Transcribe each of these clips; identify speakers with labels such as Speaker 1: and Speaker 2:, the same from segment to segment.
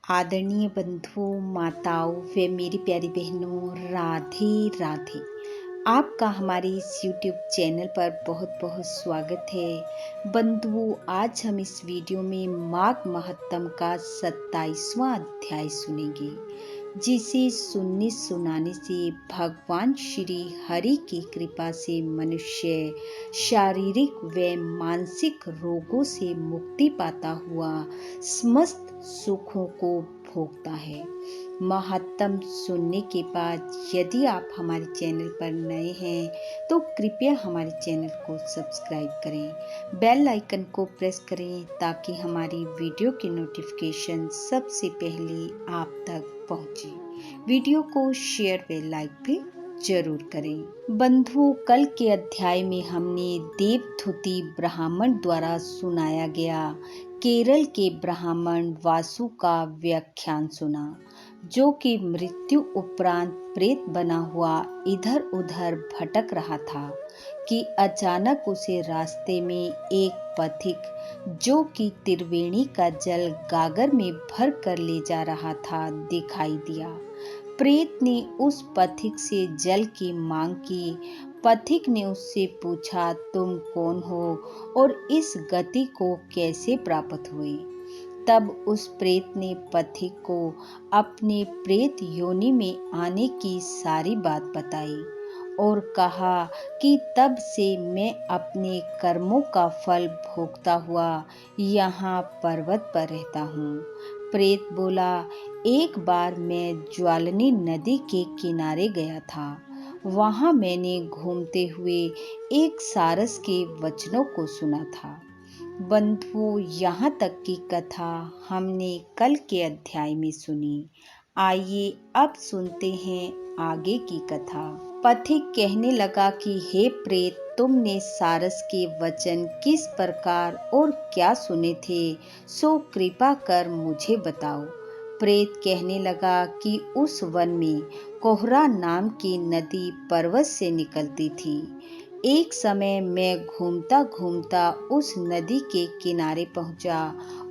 Speaker 1: आदरणीय बंधुओं, माताओं व मेरी प्यारी बहनों, राधे राधे। आपका हमारे इस YouTube चैनल पर बहुत बहुत स्वागत है। बंधुओं, आज हम इस वीडियो में माघ महात्म का 27वां अध्याय सुनेंगे, जिसे सुनने सुनाने से भगवान श्री हरि की कृपा से मनुष्य शारीरिक व मानसिक रोगों से मुक्ति पाता हुआ समस्त सुखों को भोगता है। महात्म सुनने के बाद यदि आप हमारे चैनल पर नए हैं तो कृपया हमारे चैनल को सब्सक्राइब करें, बेल आइकन को प्रेस करें ताकि हमारी वीडियो की नोटिफिकेशन सबसे पहले आप तक पहुंचे। वीडियो को शेयर व लाइक भी जरूर करें। बंधुओं, कल के अध्याय में हमने देवधुति ब्राह्मण द्वारा सुनाया गया केरल के ब्राह्मण वासु का व्याख्यान सुना, जो कि मृत्यु उपरांत प्रेत बना हुआ इधर उधर भटक रहा था कि अचानक उसे रास्ते में एक पथिक, जो कि त्रिवेणी का जल गागर में भर कर ले जा रहा था, दिखाई दिया। प्रेत ने उस पथिक से जल की मांग की। पथिक ने उससे पूछा, तुम कौन हो और इस गति को कैसे प्राप्त हुए? तब उस प्रेत ने पथिक को अपने प्रेत योनि में आने की सारी बात बताई और कहा कि तब से मैं अपने कर्मों का फल भोगता हुआ यहाँ पर्वत पर रहता हूँ। प्रेत बोला, एक बार मैं ज्वालनी नदी के किनारे गया था। वहाँ मैंने घूमते हुए एक सारस के वचनों को सुना था। बंधुओं, यहाँ तक की कथा हमने कल के अध्याय में सुनी। आइए अब सुनते हैं आगे की कथा। पथिक कहने लगा कि हे प्रेत, तुमने सारस के वचन किस प्रकार और क्या सुने थे, सो कृपा कर मुझे बताओ। प्रेत कहने लगा कि उस वन में कोहरा नाम की नदी पर्वत से निकलती थी। एक समय मैं घूमता घूमता उस नदी के किनारे पहुंचा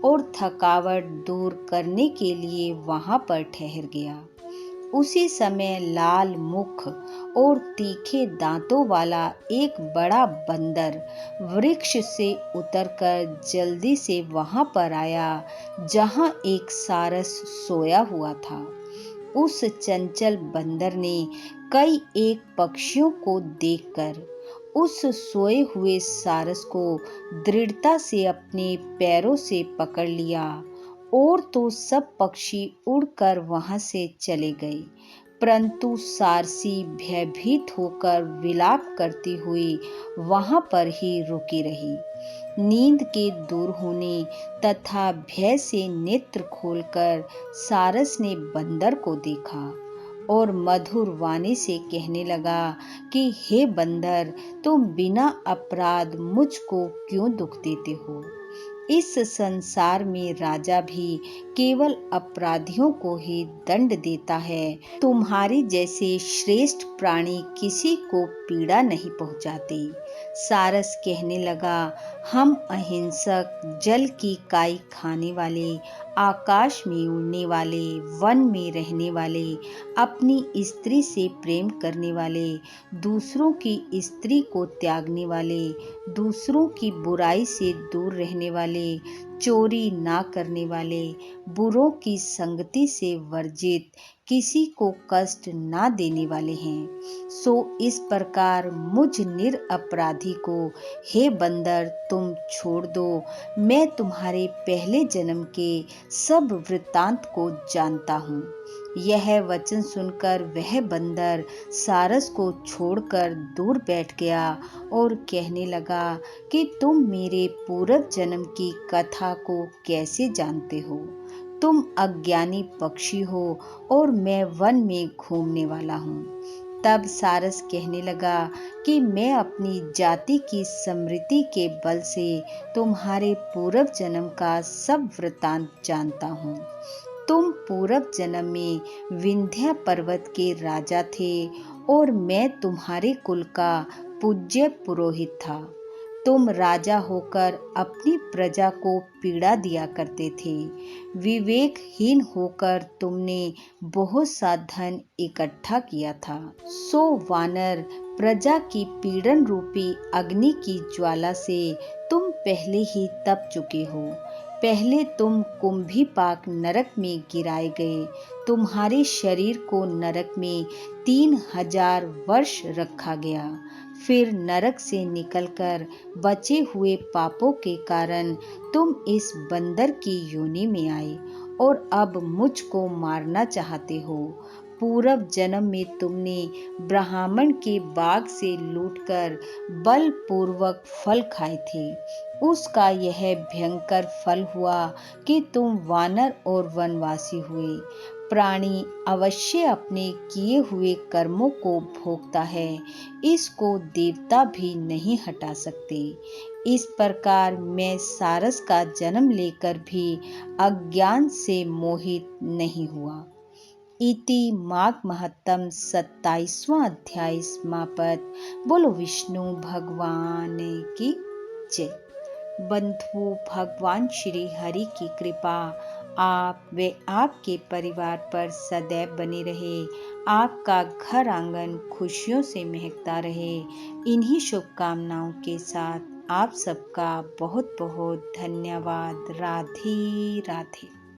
Speaker 1: और थकावट दूर करने के लिए वहां पर ठहर गया। उसी समय लाल मुख और तीखे दांतों वाला एक बड़ा बंदर वृक्ष से उतरकर जल्दी से वहां पर आया जहां एक सारस सोया हुआ था। उस चंचल बंदर ने कई एक पक्षियों को देखकर उस सोए हुए सारस को दृढ़ता से अपने पैरों से पकड़ लिया और तो सब पक्षी उड़कर वहां से चले गए, परंतु सारसी भयभीत होकर विलाप करती हुई वहां पर ही रुकी रही। नींद के दूर होने तथा भय से नेत्र खोलकर सारस ने बंदर को देखा और मधुर वाणी से कहने लगा कि हे बंदर, तुम बिना अपराध मुझको क्यों दुख देते हो? इस संसार में राजा भी केवल अपराधियों को ही दंड देता है। तुम्हारे जैसे श्रेष्ठ प्राणी किसी को पीड़ा नहीं पहुंचाते। सारस कहने लगा, हम अहिंसक, जल की काई खाने वाले, आकाश में उड़ने वाले, वन में रहने वाले, अपनी स्त्री से प्रेम करने वाले, दूसरों की स्त्री को त्यागने वाले, दूसरों की बुराई से दूर रहने वाले, चोरी ना करने वाले, बुरों की संगति से वर्जित, किसी को कष्ट ना देने वाले हैं। सो इस प्रकार मुझ निरपराधी को हे बंदर तुम छोड़ दो। मैं तुम्हारे पहले जन्म के सब वृत्तांत को जानता हूँ। यह वचन सुनकर वह बंदर सारस को छोड़कर दूर बैठ गया और कहने लगा कि तुम मेरे पूर्व जन्म की कथा को कैसे जानते हो? तुम अज्ञानी पक्षी हो और मैं वन में घूमने वाला हूँ। तब सारस कहने लगा कि मैं अपनी जाति की स्मृति के बल से तुम्हारे पूर्व जन्म का सब वृतांत जानता हूँ। तुम पूर्व जन्म में विंध्य पर्वत के राजा थे और मैं तुम्हारे कुल का पूज्य पुरोहित था। तुम राजा होकर अपनी प्रजा को पीड़ा दिया करते थे। विवेकहीन होकर तुमने बहुत सा धन इकट्ठा किया था। सो वानर, प्रजा की पीड़न रूपी अग्नि की ज्वाला से तुम पहले ही तप चुके हो। पहले तुम कुंभीपाक नरक में गिराए गए। तुम्हारे शरीर को नरक में 3000 वर्ष रखा गया। फिर नरक से निकलकर बचे हुए पापों के कारण तुम इस बंदर की योनि में आए और अब मुझको मारना चाहते हो। पूर्व जन्म में तुमने ब्राह्मण के बाग से लूटकर बलपूर्वक फल खाए थे। उसका यह भयंकर फल हुआ कि तुम वानर और वनवासी हुए। प्राणी अवश्य अपने किए हुए कर्मों को भोगता है, इसको देवता भी नहीं हटा सकते। इस प्रकार मैं सारस का जन्म लेकर भी अज्ञान से मोहित नहीं हुआ। इति माघ महत्तम 27वां अध्याय समाप्त। बोलो विष्णु भगवान की जय। बंधु, भगवान श्री हरि की कृपा आप व आपके परिवार पर सदैव बनी रहे। आपका घर आंगन खुशियों से महकता रहे। इन्हीं शुभकामनाओं के साथ आप सबका बहुत बहुत धन्यवाद। राधे राधे।